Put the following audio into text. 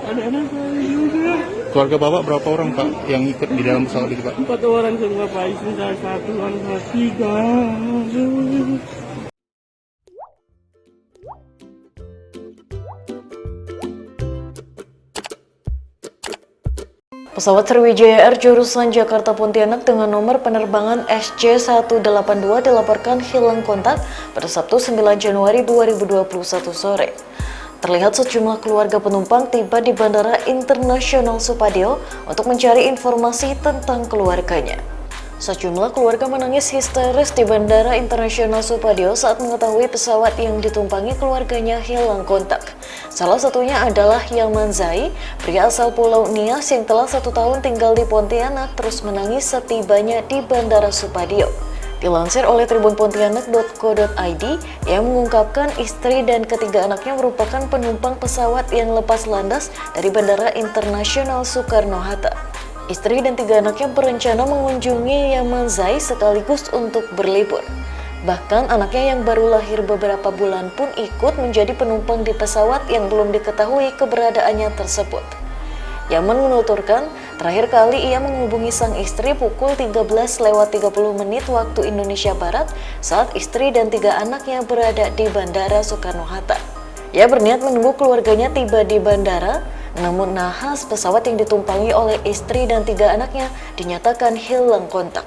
Ada anak saya juga. Keluarga Bapak berapa orang Pak yang ikut di dalam pesawat itu Pak? 4 orang semua Pak, istri saya 1, anak saya 3. Pesawat Sriwijaya Air jurusan Jakarta Pontianak dengan nomor penerbangan SJ 182 dilaporkan hilang kontak pada Sabtu 9 Januari 2021 sore. Terlihat sejumlah keluarga penumpang tiba di Bandara Internasional Supadio untuk mencari informasi tentang keluarganya. Sejumlah keluarga menangis histeris di Bandara Internasional Supadio saat mengetahui pesawat yang ditumpangi keluarganya hilang kontak. Salah satunya adalah Yaman Zai, pria asal Pulau Nias yang telah 1 tahun tinggal di Pontianak terus menangis setibanya di Bandara Supadio. Dilansir oleh tribunpontianak.co.id, ia mengungkapkan istri dan ketiga anaknya merupakan penumpang pesawat yang lepas landas dari Bandara Internasional Soekarno Hatta. Istri dan 3 anaknya berencana mengunjungi Yaman Zai sekaligus untuk berlibur. Bahkan anaknya yang baru lahir beberapa bulan pun ikut menjadi penumpang di pesawat yang belum diketahui keberadaannya tersebut. Yaman menuturkan, terakhir kali ia menghubungi sang istri pukul 13.30 waktu Indonesia Barat saat istri dan 3 anaknya berada di Bandara Soekarno Hatta. Ia berniat menunggu keluarganya tiba di bandara, namun nahas pesawat yang ditumpangi oleh istri dan 3 anaknya dinyatakan hilang kontak.